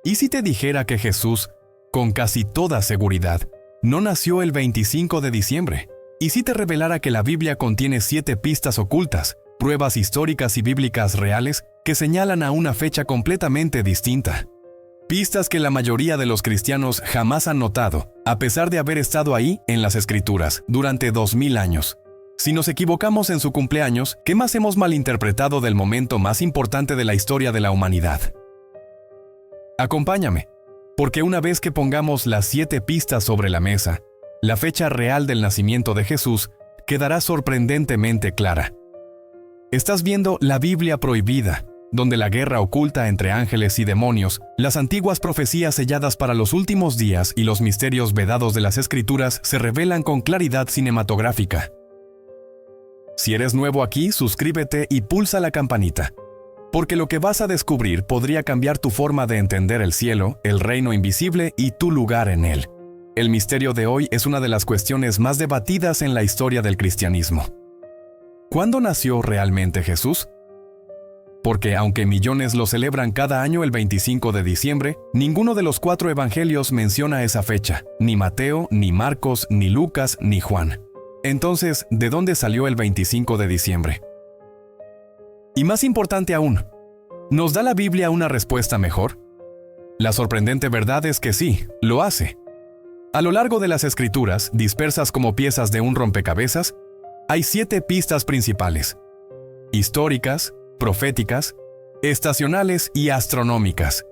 ¿Y si te dijera que Jesús, con casi toda seguridad, no nació el 25 de diciembre? ¿Y si te revelara que la Biblia contiene 7 pistas ocultas, pruebas históricas y bíblicas reales que señalan a una fecha completamente distinta? Pistas que la mayoría de los cristianos jamás han notado, a pesar de haber estado ahí en las Escrituras durante 2000 años. Si nos equivocamos en su cumpleaños, ¿qué más hemos malinterpretado del momento más importante de la historia de la humanidad? Acompáñame, porque una vez que pongamos las 7 pistas sobre la mesa, la fecha real del nacimiento de Jesús quedará sorprendentemente clara. Estás viendo la Biblia prohibida, donde la guerra oculta entre ángeles y demonios, las antiguas profecías selladas para los últimos días y los misterios vedados de las Escrituras se revelan con claridad cinematográfica. Si eres nuevo aquí, suscríbete y pulsa la campanita, porque lo que vas a descubrir podría cambiar tu forma de entender el cielo, el reino invisible y tu lugar en él. El misterio de hoy es una de las cuestiones más debatidas en la historia del cristianismo. ¿Cuándo nació realmente Jesús? Porque aunque millones lo celebran cada año el 25 de diciembre, ninguno de los 4 evangelios menciona esa fecha, ni Mateo, ni Marcos, ni Lucas, ni Juan. Entonces, ¿de dónde salió el 25 de diciembre? Y más importante aún, ¿nos da la Biblia una respuesta mejor? La sorprendente verdad es que sí, lo hace. A lo largo de las Escrituras, dispersas como piezas de un rompecabezas, hay 7 pistas principales: históricas, proféticas, estacionales y astronómicas.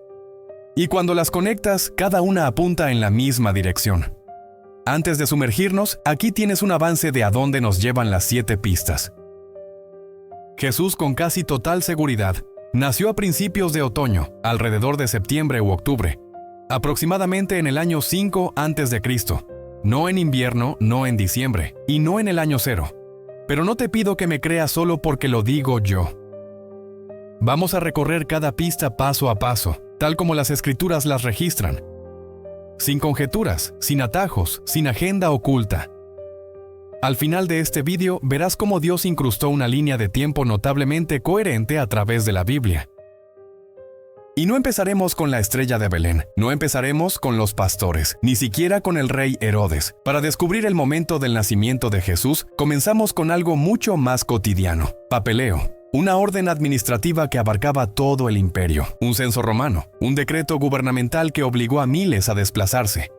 Y cuando las conectas, cada una apunta en la misma dirección. Antes de sumergirnos, aquí tienes un avance de a dónde nos llevan las 7 pistas. Jesús, con casi total seguridad, nació a principios de otoño, alrededor de septiembre u octubre, aproximadamente en el año 5 a.C., no en invierno, no en diciembre, y no en el año 0. Pero no te pido que me creas solo porque lo digo yo. Vamos a recorrer cada pista paso a paso, tal como las Escrituras las registran. Sin conjeturas, sin atajos, sin agenda oculta. Al final de este vídeo verás cómo Dios incrustó una línea de tiempo notablemente coherente a través de la Biblia. Y no empezaremos con la estrella de Belén, no empezaremos con los pastores, ni siquiera con el rey Herodes. Para descubrir el momento del nacimiento de Jesús, comenzamos con algo mucho más cotidiano: papeleo. Una orden administrativa que abarcaba todo el imperio, un censo romano, un decreto gubernamental que obligó a miles a desplazarse.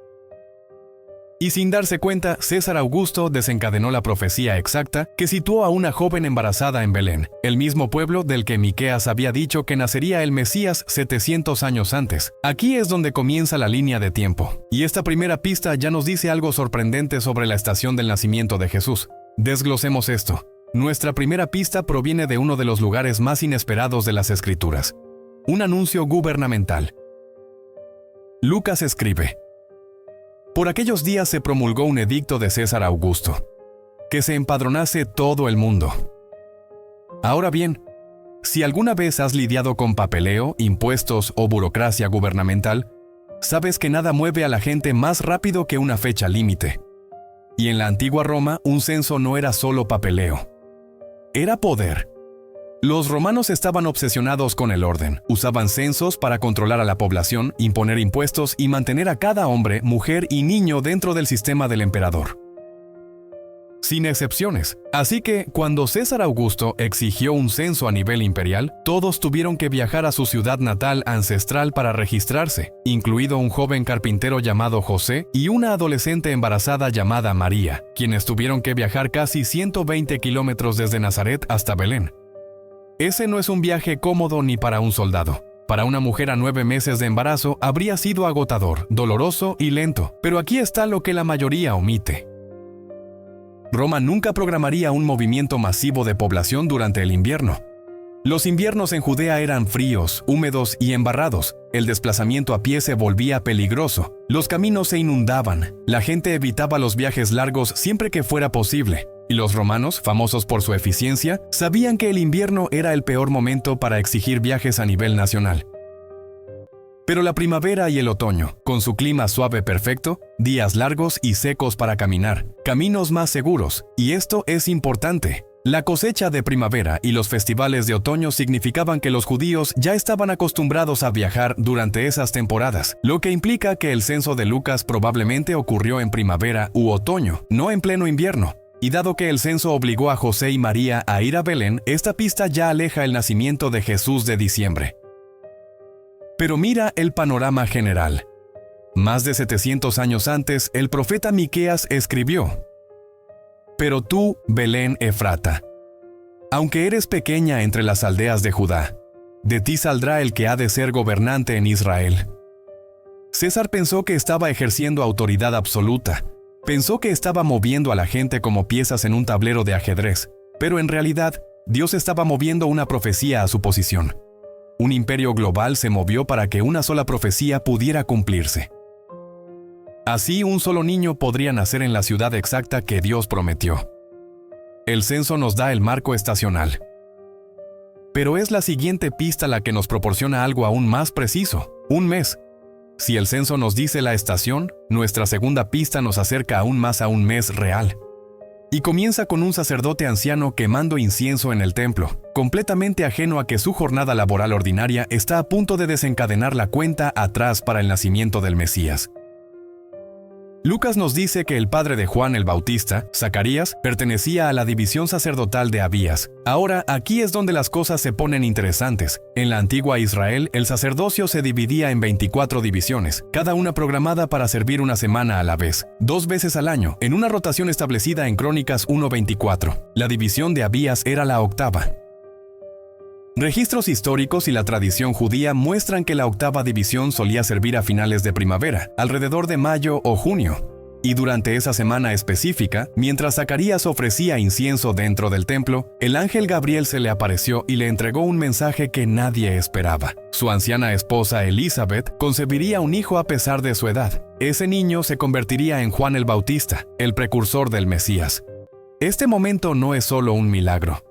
Y sin darse cuenta, César Augusto desencadenó la profecía exacta que situó a una joven embarazada en Belén, el mismo pueblo del que Miqueas había dicho que nacería el Mesías 700 años antes. Aquí es donde comienza la línea de tiempo, y esta primera pista ya nos dice algo sorprendente sobre la estación del nacimiento de Jesús. Desglosemos esto. Nuestra primera pista proviene de uno de los lugares más inesperados de las Escrituras: un anuncio gubernamental. Lucas escribe: por aquellos días se promulgó un edicto de César Augusto, que se empadronase todo el mundo. Ahora bien, si alguna vez has lidiado con papeleo, impuestos o burocracia gubernamental, sabes que nada mueve a la gente más rápido que una fecha límite. Y en la antigua Roma, un censo no era solo papeleo. Era poder. Los romanos estaban obsesionados con el orden. Usaban censos para controlar a la población, imponer impuestos y mantener a cada hombre, mujer y niño dentro del sistema del emperador. Sin excepciones. Así que, cuando César Augusto exigió un censo a nivel imperial, todos tuvieron que viajar a su ciudad natal ancestral para registrarse, incluido un joven carpintero llamado José y una adolescente embarazada llamada María, quienes tuvieron que viajar casi 120 kilómetros desde Nazaret hasta Belén. Ese no es un viaje cómodo ni para un soldado. Para una mujer a 9 meses de embarazo habría sido agotador, doloroso y lento, pero aquí está lo que la mayoría omite. Roma nunca programaría un movimiento masivo de población durante el invierno. Los inviernos en Judea eran fríos, húmedos y embarrados. El desplazamiento a pie se volvía peligroso. Los caminos se inundaban. La gente evitaba los viajes largos siempre que fuera posible. Y los romanos, famosos por su eficiencia, sabían que el invierno era el peor momento para exigir viajes a nivel nacional. Pero la primavera y el otoño, con su clima suave perfecto, días largos y secos para caminar, caminos más seguros, y esto es importante, La cosecha de primavera y los festivales de otoño significaban que los judíos ya estaban acostumbrados a viajar durante esas temporadas, lo que implica que el censo de Lucas probablemente ocurrió en primavera u otoño, no en pleno invierno. Y dado que el censo obligó a José y María a ir a Belén, esta pista ya aleja el nacimiento de Jesús de diciembre. Pero mira el panorama general. Más de 700 años antes, el profeta Miqueas escribió: «Pero tú, Belén Efrata, aunque eres pequeña entre las aldeas de Judá, de ti saldrá el que ha de ser gobernante en Israel». César pensó que estaba ejerciendo autoridad absoluta. Pensó que estaba moviendo a la gente como piezas en un tablero de ajedrez, pero en realidad, Dios estaba moviendo una profecía a su posición. Un imperio global se movió para que una sola profecía pudiera cumplirse. Así, un solo niño podría nacer en la ciudad exacta que Dios prometió. El censo nos da el marco estacional. Pero es la siguiente pista la que nos proporciona algo aún más preciso: un mes. Si el censo nos dice la estación, nuestra segunda pista nos acerca aún más a un mes real. Y comienza con un sacerdote anciano quemando incienso en el templo, completamente ajeno a que su jornada laboral ordinaria está a punto de desencadenar la cuenta atrás para el nacimiento del Mesías. Lucas nos dice que el padre de Juan el Bautista, Zacarías, pertenecía a la división sacerdotal de Abías. Ahora, aquí es donde las cosas se ponen interesantes. En la antigua Israel, el sacerdocio se dividía en 24 divisiones, cada una programada para servir una semana a la vez, 2 veces al año, en una rotación establecida en Crónicas 1:24. La división de Abías era la octava. Registros históricos y la tradición judía muestran que la octava división solía servir a finales de primavera, alrededor de mayo o junio. Y durante esa semana específica, mientras Zacarías ofrecía incienso dentro del templo, el ángel Gabriel se le apareció y le entregó un mensaje que nadie esperaba. Su anciana esposa Elizabeth concebiría un hijo a pesar de su edad. Ese niño se convertiría en Juan el Bautista, el precursor del Mesías. Este momento no es solo un milagro.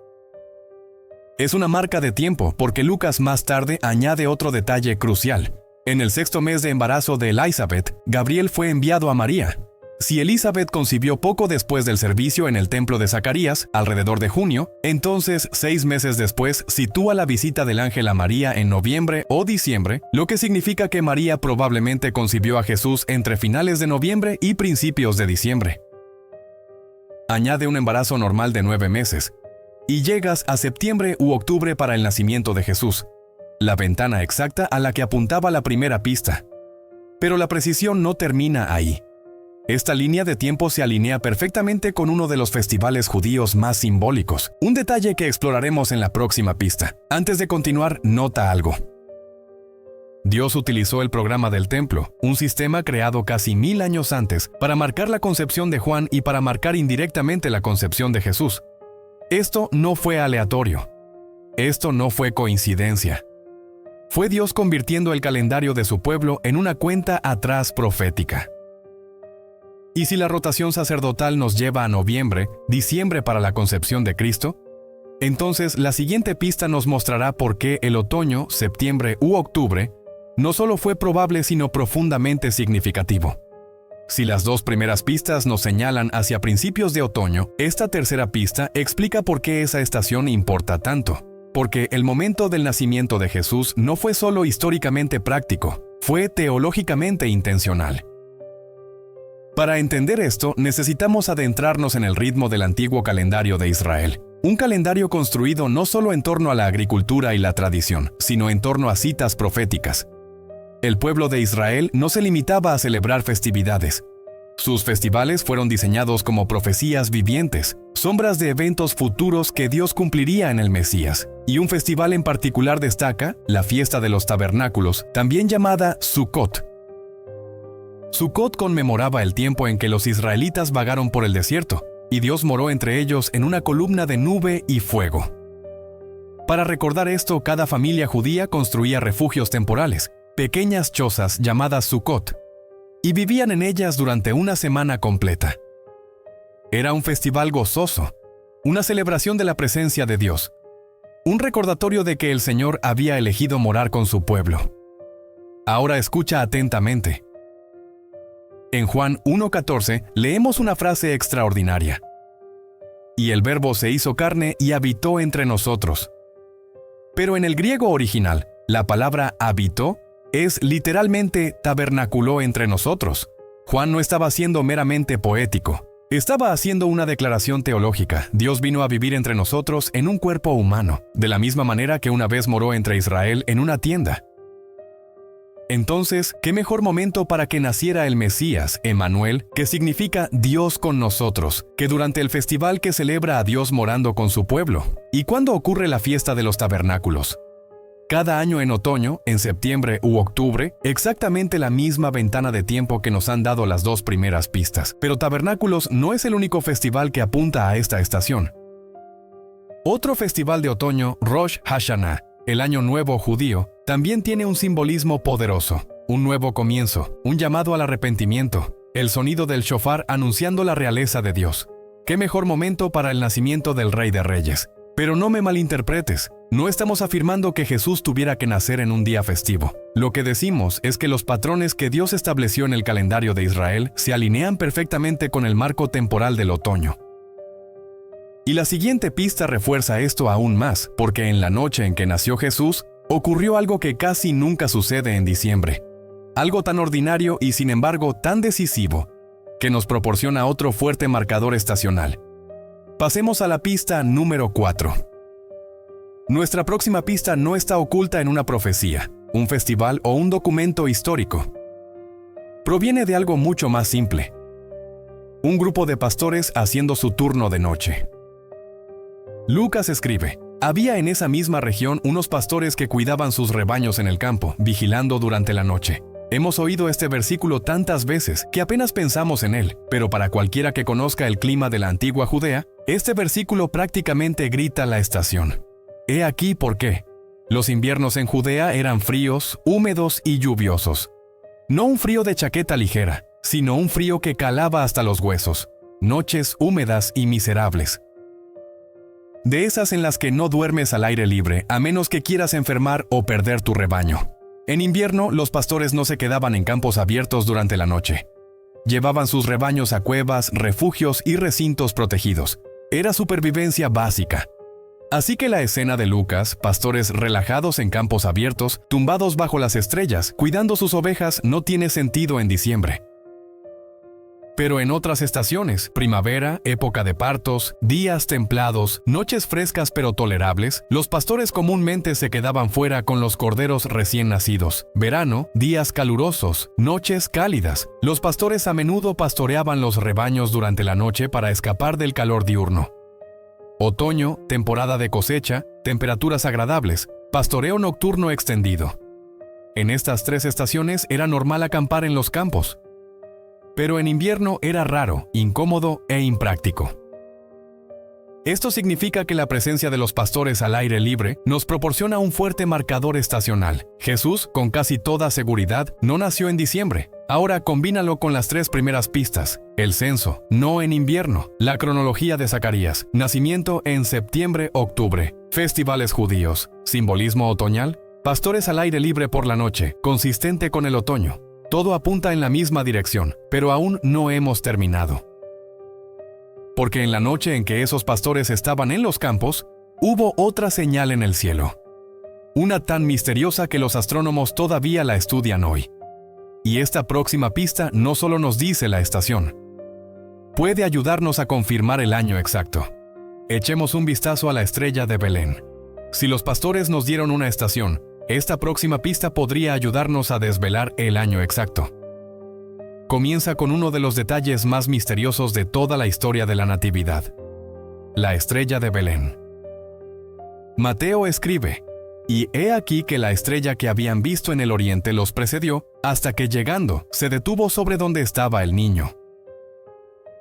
Es una marca de tiempo, porque Lucas más tarde añade otro detalle crucial. En el 6º mes de embarazo de Elizabeth, Gabriel fue enviado a María. Si Elizabeth concibió poco después del servicio en el templo de Zacarías, alrededor de junio, entonces 6 meses después sitúa la visita del ángel a María en noviembre o diciembre, lo que significa que María probablemente concibió a Jesús entre finales de noviembre y principios de diciembre. Añade un embarazo normal de 9 meses. Y llegas a septiembre u octubre para el nacimiento de Jesús, la ventana exacta a la que apuntaba la primera pista. Pero la precisión no termina ahí. Esta línea de tiempo se alinea perfectamente con uno de los festivales judíos más simbólicos, un detalle que exploraremos en la próxima pista. Antes de continuar, nota algo. Dios utilizó el programa del templo, un sistema creado casi 1000 años antes, para marcar la concepción de Juan y para marcar indirectamente la concepción de Jesús. Esto no fue aleatorio. Esto no fue coincidencia. Fue Dios convirtiendo el calendario de su pueblo en una cuenta atrás profética. ¿Y si la rotación sacerdotal nos lleva a noviembre, diciembre para la concepción de Cristo? Entonces la siguiente pista nos mostrará por qué el otoño, septiembre u octubre no solo fue probable sino profundamente significativo. Si las 2 primeras pistas nos señalan hacia principios de otoño, esta tercera pista explica por qué esa estación importa tanto. Porque el momento del nacimiento de Jesús no fue solo históricamente práctico, fue teológicamente intencional. Para entender esto, necesitamos adentrarnos en el ritmo del antiguo calendario de Israel. Un calendario construido no solo en torno a la agricultura y la tradición, sino en torno a citas proféticas. El pueblo de Israel no se limitaba a celebrar festividades. Sus festivales fueron diseñados como profecías vivientes, sombras de eventos futuros que Dios cumpliría en el Mesías. Y un festival en particular destaca, la fiesta de los tabernáculos, también llamada Sukkot. Sukkot conmemoraba el tiempo en que los israelitas vagaron por el desierto, y Dios moró entre ellos en una columna de nube y fuego. Para recordar esto, cada familia judía construía refugios temporales, pequeñas chozas llamadas Sukkot, y vivían en ellas durante una semana completa. Era un festival gozoso, una celebración de la presencia de Dios, un recordatorio de que el Señor había elegido morar con su pueblo. Ahora escucha atentamente. En Juan 1:14 leemos una frase extraordinaria. y el Verbo se hizo carne y habitó entre nosotros. Pero en el griego original, la palabra habitó es literalmente tabernaculó entre nosotros. Juan no estaba siendo meramente poético. Estaba haciendo una declaración teológica. Dios vino a vivir entre nosotros en un cuerpo humano, de la misma manera que una vez moró entre Israel en una tienda. Entonces, ¿qué mejor momento para que naciera el Mesías, Emmanuel, que significa Dios con nosotros, que durante el festival que celebra a Dios morando con su pueblo? ¿Y cuándo ocurre la fiesta de los tabernáculos? Cada año en otoño, en septiembre u octubre, exactamente la misma ventana de tiempo que nos han dado las dos primeras pistas. Pero Tabernáculos no es el único festival que apunta a esta estación. Otro festival de otoño, Rosh Hashanah, el Año Nuevo judío, también tiene un simbolismo poderoso, un nuevo comienzo, un llamado al arrepentimiento, el sonido del shofar anunciando la realeza de Dios. ¿Qué mejor momento para el nacimiento del Rey de Reyes? Pero no me malinterpretes, no estamos afirmando que Jesús tuviera que nacer en un día festivo. Lo que decimos es que los patrones que Dios estableció en el calendario de Israel se alinean perfectamente con el marco temporal del otoño. Y la siguiente pista refuerza esto aún más, porque en la noche en que nació Jesús, ocurrió algo que casi nunca sucede en diciembre. Algo tan ordinario y sin embargo tan decisivo, que nos proporciona otro fuerte marcador estacional. Pasemos a la pista número 4. Nuestra próxima pista no está oculta en una profecía, un festival o un documento histórico. Proviene de algo mucho más simple. Un grupo de pastores haciendo su turno de noche. Lucas escribe: había en esa misma región unos pastores que cuidaban sus rebaños en el campo, vigilando durante la noche. Hemos oído este versículo tantas veces que apenas pensamos en él, pero para cualquiera que conozca el clima de la antigua Judea, este versículo prácticamente grita la estación. He aquí por qué. Los inviernos en Judea eran fríos, húmedos y lluviosos. No un frío de chaqueta ligera, sino un frío que calaba hasta los huesos. Noches húmedas y miserables. De esas en las que no duermes al aire libre, a menos que quieras enfermar o perder tu rebaño. En invierno, los pastores no se quedaban en campos abiertos durante la noche. Llevaban sus rebaños a cuevas, refugios y recintos protegidos. Era supervivencia básica. Así que la escena de Lucas, pastores relajados en campos abiertos, tumbados bajo las estrellas, cuidando sus ovejas, no tiene sentido en diciembre. Pero en otras estaciones, primavera, época de partos, días templados, noches frescas pero tolerables, los pastores comúnmente se quedaban fuera con los corderos recién nacidos. Verano, días calurosos, noches cálidas. Los pastores a menudo pastoreaban los rebaños durante la noche para escapar del calor diurno. Otoño, temporada de cosecha, temperaturas agradables, pastoreo nocturno extendido. En estas tres estaciones era normal acampar en los campos. Pero en invierno era raro, incómodo e impráctico. Esto significa que la presencia de los pastores al aire libre nos proporciona un fuerte marcador estacional. Jesús, con casi toda seguridad, no nació en diciembre. Ahora combínalo con las tres primeras pistas. El censo, no en invierno. La cronología de Zacarías, nacimiento en septiembre-octubre. Festivales judíos, simbolismo otoñal. Pastores al aire libre por la noche, consistente con el otoño. Todo apunta en la misma dirección, pero aún no hemos terminado. Porque en la noche en que esos pastores estaban en los campos, hubo otra señal en el cielo. Una tan misteriosa que los astrónomos todavía la estudian hoy. Y esta próxima pista no solo nos dice la estación, puede ayudarnos a confirmar el año exacto. Echemos un vistazo a la estrella de Belén. Si los pastores nos dieron una estación, esta próxima pista podría ayudarnos a desvelar el año exacto. Comienza con uno de los detalles más misteriosos de toda la historia de la Natividad: la estrella de Belén. Mateo escribe: y he aquí que la estrella que habían visto en el oriente los precedió, hasta que llegando, se detuvo sobre donde estaba el niño.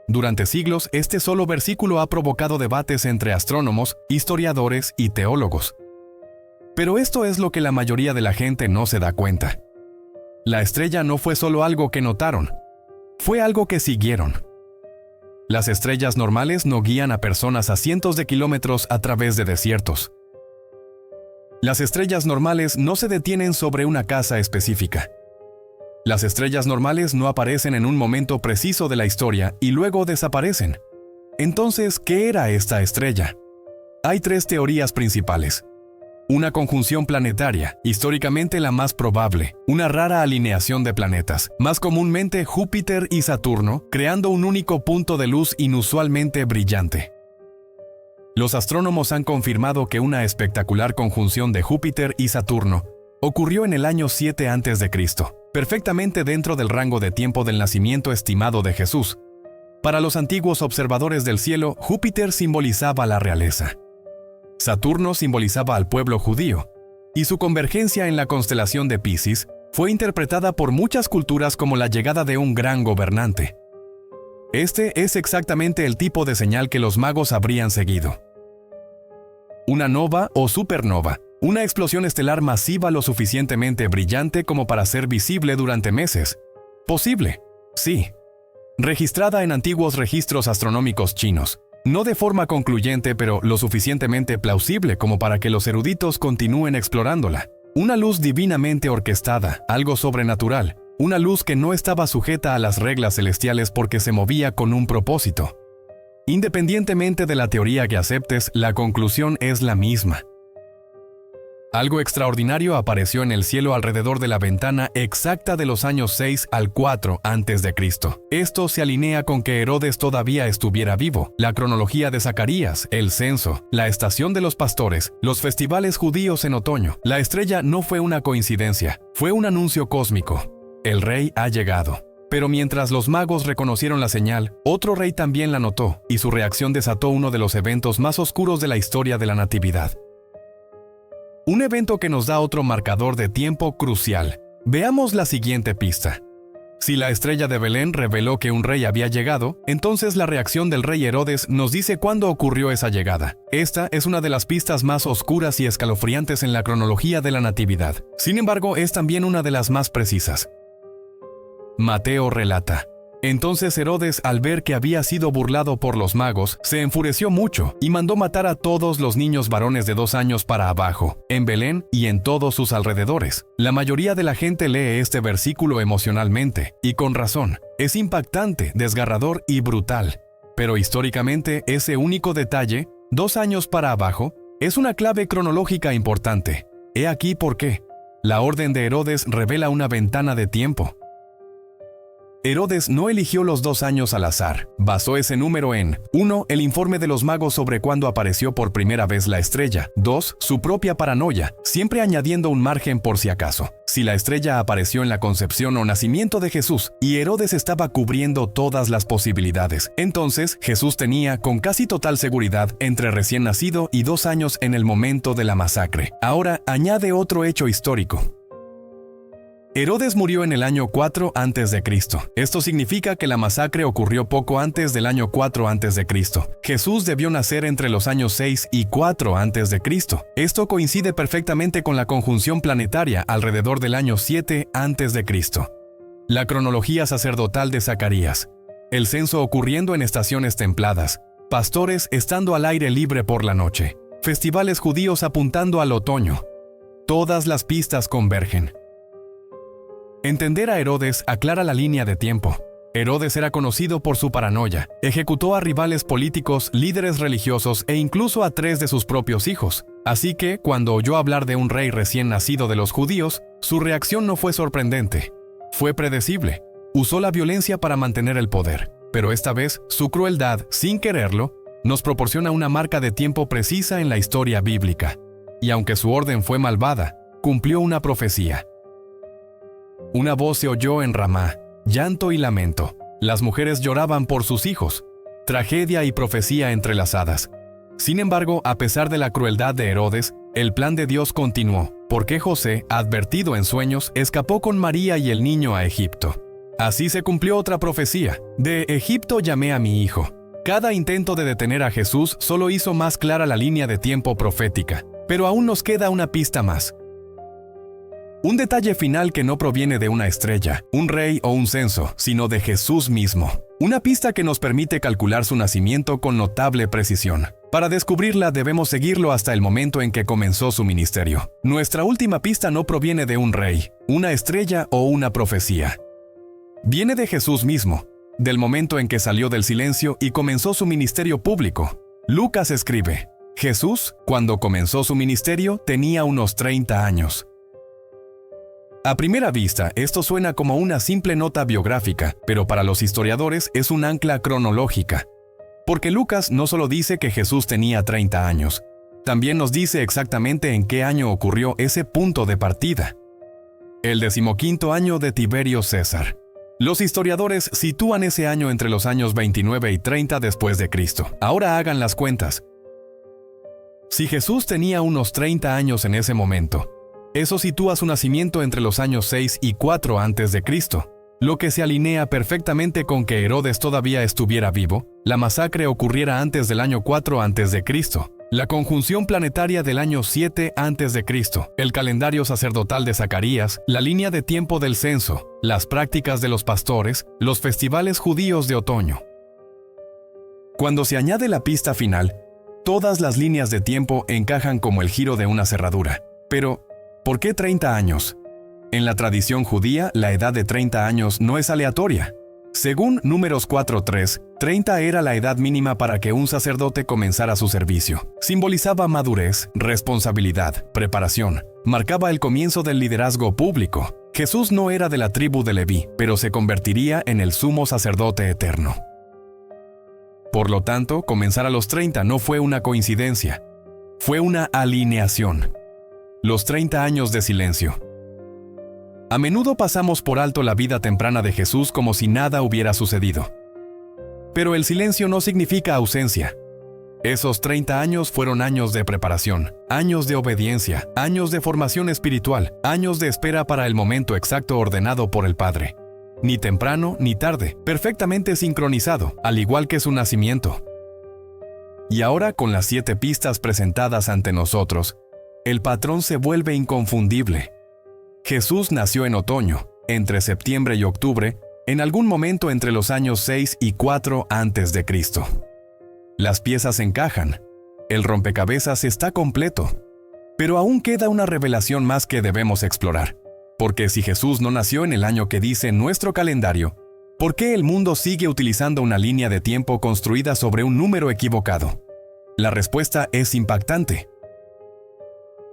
Durante siglos, este solo versículo ha provocado debates entre astrónomos, historiadores y teólogos. Pero esto es lo que la mayoría de la gente no se da cuenta. La estrella no fue solo algo que notaron, fue algo que siguieron. Las estrellas normales no guían a personas a cientos de kilómetros a través de desiertos. Las estrellas normales no se detienen sobre una casa específica. Las estrellas normales no aparecen en un momento preciso de la historia y luego desaparecen. Entonces, ¿qué era esta estrella? Hay tres teorías principales. Una conjunción planetaria, históricamente la más probable, una rara alineación de planetas, más comúnmente Júpiter y Saturno, creando un único punto de luz inusualmente brillante. Los astrónomos han confirmado que una espectacular conjunción de Júpiter y Saturno ocurrió en el año 7 a.C., perfectamente dentro del rango de tiempo del nacimiento estimado de Jesús. Para los antiguos observadores del cielo, Júpiter simbolizaba la realeza. Saturno simbolizaba al pueblo judío, y su convergencia en la constelación de Piscis fue interpretada por muchas culturas como la llegada de un gran gobernante. Este es exactamente el tipo de señal que los magos habrían seguido. Una nova o supernova, una explosión estelar masiva lo suficientemente brillante como para ser visible durante meses. ¿Posible? Sí. Registrada en antiguos registros astronómicos chinos. No de forma concluyente, pero lo suficientemente plausible como para que los eruditos continúen explorándola. Una luz divinamente orquestada, algo sobrenatural. Una luz que no estaba sujeta a las reglas celestiales porque se movía con un propósito. Independientemente de la teoría que aceptes, la conclusión es la misma. Algo extraordinario apareció en el cielo alrededor de la ventana exacta de los años 6 al 4 a.C. Esto se alinea con que Herodes todavía estuviera vivo, la cronología de Zacarías, el censo, la estación de los pastores, los festivales judíos en otoño. La estrella no fue una coincidencia, fue un anuncio cósmico. El rey ha llegado. Pero mientras los magos reconocieron la señal, otro rey también la notó, y su reacción desató uno de los eventos más oscuros de la historia de la Natividad. Un evento que nos da otro marcador de tiempo crucial. Veamos la siguiente pista. Si la estrella de Belén reveló que un rey había llegado, entonces la reacción del rey Herodes nos dice cuándo ocurrió esa llegada. Esta es una de las pistas más oscuras y escalofriantes en la cronología de la Natividad. Sin embargo, es también una de las más precisas. Mateo relata: entonces Herodes, al ver que había sido burlado por los magos, se enfureció mucho y mandó matar a todos los niños varones de 2 años para abajo, en Belén y en todos sus alrededores. La mayoría de la gente lee este versículo emocionalmente, y con razón. Es impactante, desgarrador y brutal. Pero históricamente, ese único detalle, 2 años para abajo, es una clave cronológica importante. He aquí por qué. La orden de Herodes revela una ventana de tiempo. Herodes no eligió los 2 años al azar. Basó ese número en 1. El informe de los magos sobre cuándo apareció por primera vez la estrella. 2. Su propia paranoia, siempre añadiendo un margen por si acaso. Si la estrella apareció en la concepción o nacimiento de Jesús y Herodes estaba cubriendo todas las posibilidades, entonces Jesús tenía con casi total seguridad entre recién nacido y 2 años en el momento de la masacre. Ahora añade otro hecho histórico. Herodes murió en el año 4 a.C. Esto significa que la masacre ocurrió poco antes del año 4 a.C. Jesús debió nacer entre los años 6 y 4 a.C. Esto coincide perfectamente con la conjunción planetaria alrededor del año 7 a.C. La cronología sacerdotal de Zacarías. El censo ocurriendo en estaciones templadas. Pastores estando al aire libre por la noche. Festivales judíos apuntando al otoño. Todas las pistas convergen. Entender a Herodes aclara la línea de tiempo. Herodes era conocido por su paranoia. Ejecutó a rivales políticos, líderes religiosos e incluso a 3 de sus propios hijos. Así que, cuando oyó hablar de un rey recién nacido de los judíos, su reacción no fue sorprendente. Fue predecible. Usó la violencia para mantener el poder. Pero esta vez, su crueldad, sin quererlo, nos proporciona una marca de tiempo precisa en la historia bíblica. Y aunque su orden fue malvada, cumplió una profecía. Una voz se oyó en Ramá, llanto y lamento. Las mujeres lloraban por sus hijos. Tragedia y profecía entrelazadas. Sin embargo, a pesar de la crueldad de Herodes, el plan de Dios continuó, porque José, advertido en sueños, escapó con María y el niño a Egipto. Así se cumplió otra profecía: de Egipto llamé a mi hijo. Cada intento de detener a Jesús solo hizo más clara la línea de tiempo profética. Pero aún nos queda una pista más. Un detalle final que no proviene de una estrella, un rey o un censo, sino de Jesús mismo. Una pista que nos permite calcular su nacimiento con notable precisión. Para descubrirla debemos seguirlo hasta el momento en que comenzó su ministerio. Nuestra última pista no proviene de un rey, una estrella o una profecía. Viene de Jesús mismo. del momento en que salió del silencio y comenzó su ministerio público. Lucas escribe: Jesús, cuando comenzó su ministerio, tenía unos 30 años. A primera vista, esto suena como una simple nota biográfica, pero para los historiadores es un ancla cronológica. Porque Lucas no solo dice que Jesús tenía 30 años, también nos dice exactamente en qué año ocurrió ese punto de partida. El 15º año de Tiberio César. Los historiadores sitúan ese año entre los años 29 y 30 después de Cristo. Ahora hagan las cuentas. Si Jesús tenía unos 30 años en ese momento, eso sitúa su nacimiento entre los años 6 y 4 antes de Cristo, lo que se alinea perfectamente con que Herodes todavía estuviera vivo, la masacre ocurriera antes del año 4 antes de Cristo, la conjunción planetaria del año 7 antes de Cristo, el calendario sacerdotal de Zacarías, la línea de tiempo del censo, las prácticas de los pastores, los festivales judíos de otoño. Cuando se añade la pista final, todas las líneas de tiempo encajan como el giro de una cerradura. Pero, ¿por qué 30 años? En la tradición judía, la edad de 30 años no es aleatoria. Según Números 4:3, 30 era la edad mínima para que un sacerdote comenzara su servicio. Simbolizaba madurez, responsabilidad, preparación. Marcaba el comienzo del liderazgo público. Jesús no era de la tribu de Leví, pero se convertiría en el sumo sacerdote eterno. Por lo tanto, comenzar a los 30 no fue una coincidencia. Fue una alineación. Los 30 años de silencio. A menudo pasamos por alto la vida temprana de Jesús como si nada hubiera sucedido. Pero el silencio no significa ausencia. Esos 30 años fueron años de preparación, años de obediencia, años de formación espiritual, años de espera para el momento exacto ordenado por el Padre. Ni temprano ni tarde, perfectamente sincronizado, al igual que su nacimiento. Y ahora, con las 7 pistas presentadas ante nosotros, el patrón se vuelve inconfundible. Jesús nació en otoño, entre septiembre y octubre, en algún momento entre los años 6 y 4 antes de Cristo. Las piezas encajan, el rompecabezas está completo, pero aún queda una revelación más que debemos explorar. Porque si Jesús no nació en el año que dice nuestro calendario, ¿por qué el mundo sigue utilizando una línea de tiempo construida sobre un número equivocado? La respuesta es impactante.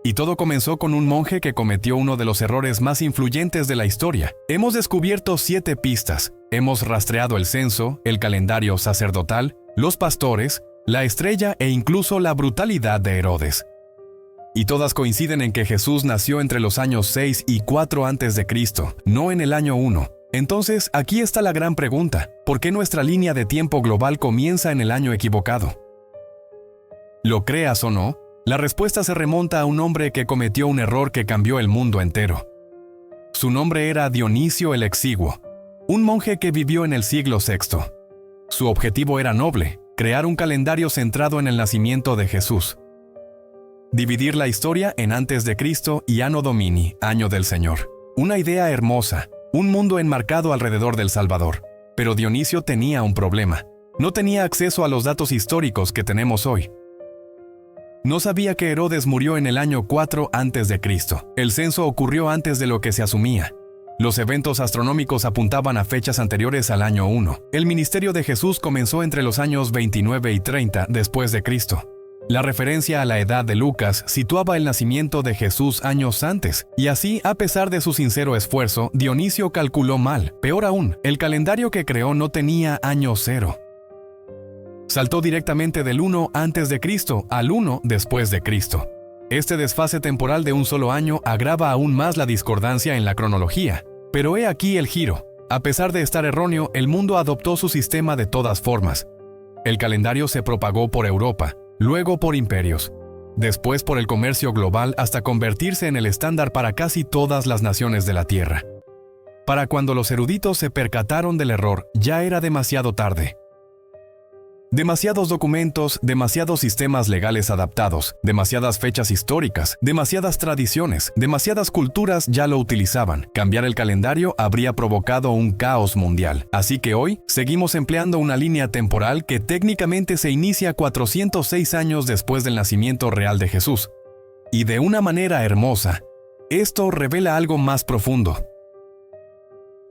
Y todo comenzó con un monje que cometió uno de los errores más influyentes de la historia. Hemos descubierto 7 pistas. Hemos rastreado el censo, el calendario sacerdotal, los pastores, la estrella e incluso la brutalidad de Herodes. Y todas coinciden en que Jesús nació entre los años 6 y 4 antes de Cristo, no en el año 1. Entonces, aquí está la gran pregunta: ¿por qué nuestra línea de tiempo global comienza en el año equivocado? Lo creas o no, la respuesta se remonta a un hombre que cometió un error que cambió el mundo entero. Su nombre era Dionisio el Exiguo, un monje que vivió en el siglo VI. Su objetivo era noble: crear un calendario centrado en el nacimiento de Jesús. Dividir la historia en antes de Cristo y Anno Domini, año del Señor. Una idea hermosa, un mundo enmarcado alrededor del Salvador. Pero Dionisio tenía un problema. No tenía acceso a los datos históricos que tenemos hoy. No sabía que Herodes murió en el año 4 antes de Cristo. El censo ocurrió antes de lo que se asumía. Los eventos astronómicos apuntaban a fechas anteriores al año 1. El ministerio de Jesús comenzó entre los años 29 y 30 después de Cristo. La referencia a la edad de Lucas situaba el nacimiento de Jesús años antes, y así, a pesar de su sincero esfuerzo, Dionisio calculó mal. Peor aún, el calendario que creó no tenía año 0. Saltó directamente del 1 antes de Cristo al 1 después de Cristo. Este desfase temporal de un solo año agrava aún más la discordancia en la cronología. Pero he aquí el giro. A pesar de estar erróneo, el mundo adoptó su sistema de todas formas. El calendario se propagó por Europa, luego por imperios, después por el comercio global hasta convertirse en el estándar para casi todas las naciones de la Tierra. Para cuando los eruditos se percataron del error, ya era demasiado tarde. Demasiados documentos, demasiados sistemas legales adaptados, demasiadas fechas históricas, demasiadas tradiciones, demasiadas culturas ya lo utilizaban. Cambiar el calendario habría provocado un caos mundial. Así que hoy, seguimos empleando una línea temporal que técnicamente se inicia 406 años después del nacimiento real de Jesús. Y de una manera hermosa, esto revela algo más profundo.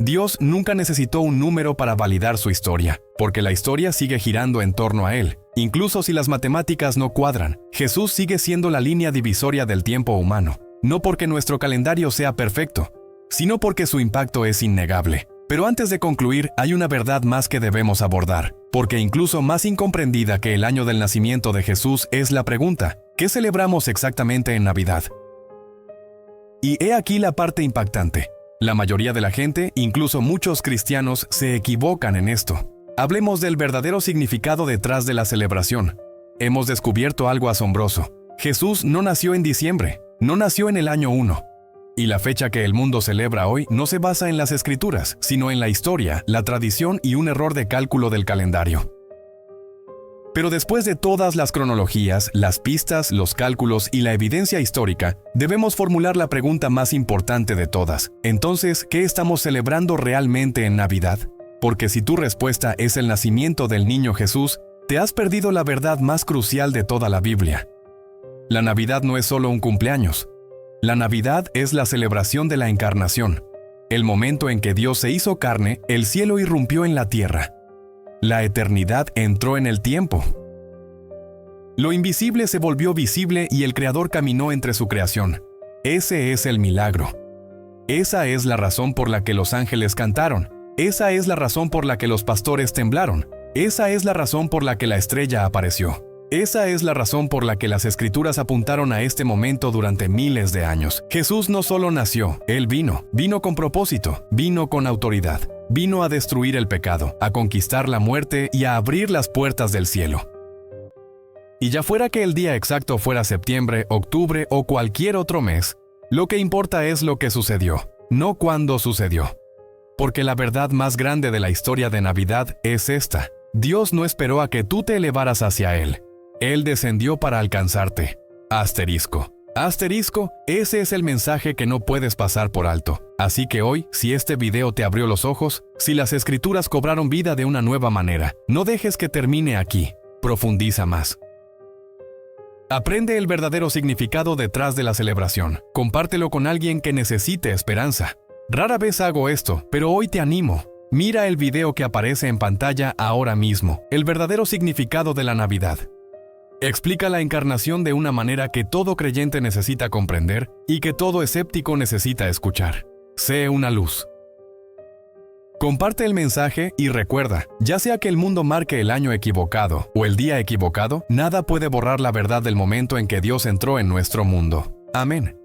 Dios nunca necesitó un número para validar su historia, porque la historia sigue girando en torno a Él. Incluso si las matemáticas no cuadran, Jesús sigue siendo la línea divisoria del tiempo humano. No porque nuestro calendario sea perfecto, sino porque su impacto es innegable. Pero antes de concluir, hay una verdad más que debemos abordar, porque incluso más incomprendida que el año del nacimiento de Jesús es la pregunta: ¿qué celebramos exactamente en Navidad? Y he aquí la parte impactante. La mayoría de la gente, incluso muchos cristianos, se equivocan en esto. Hablemos del verdadero significado detrás de la celebración. Hemos descubierto algo asombroso. Jesús no nació en diciembre, no nació en el año 1. Y la fecha que el mundo celebra hoy no se basa en las escrituras, sino en la historia, la tradición y un error de cálculo del calendario. Pero después de todas las cronologías, las pistas, los cálculos y la evidencia histórica, debemos formular la pregunta más importante de todas. Entonces, ¿qué estamos celebrando realmente en Navidad? Porque si tu respuesta es el nacimiento del niño Jesús, te has perdido la verdad más crucial de toda la Biblia. La Navidad no es solo un cumpleaños. La Navidad es la celebración de la encarnación. El momento en que Dios se hizo carne, el cielo irrumpió en la tierra. La eternidad entró en el tiempo. Lo invisible se volvió visible y el Creador caminó entre su creación. Ese es el milagro. Esa es la razón por la que los ángeles cantaron. Esa es la razón por la que los pastores temblaron. Esa es la razón por la que la estrella apareció. Esa es la razón por la que las escrituras apuntaron a este momento durante miles de años. Jesús no solo nació, Él vino con propósito, vino con autoridad. Vino a destruir el pecado, a conquistar la muerte y a abrir las puertas del cielo. Y ya fuera que el día exacto fuera septiembre, octubre o cualquier otro mes, lo que importa es lo que sucedió, no cuándo sucedió. Porque la verdad más grande de la historia de Navidad es esta: Dios no esperó a que tú te elevaras hacia Él. Él descendió para alcanzarte. Asterisco. Asterisco, ese es el mensaje que no puedes pasar por alto. Así que hoy, si este video te abrió los ojos, si las escrituras cobraron vida de una nueva manera, no dejes que termine aquí. Profundiza más. Aprende el verdadero significado detrás de la celebración. Compártelo con alguien que necesite esperanza. Rara vez hago esto, pero hoy te animo. Mira el video que aparece en pantalla ahora mismo, el verdadero significado de la Navidad. Explica la encarnación de una manera que todo creyente necesita comprender y que todo escéptico necesita escuchar. Sé una luz. Comparte el mensaje y recuerda, ya sea que el mundo marque el año equivocado o el día equivocado, nada puede borrar la verdad del momento en que Dios entró en nuestro mundo. Amén.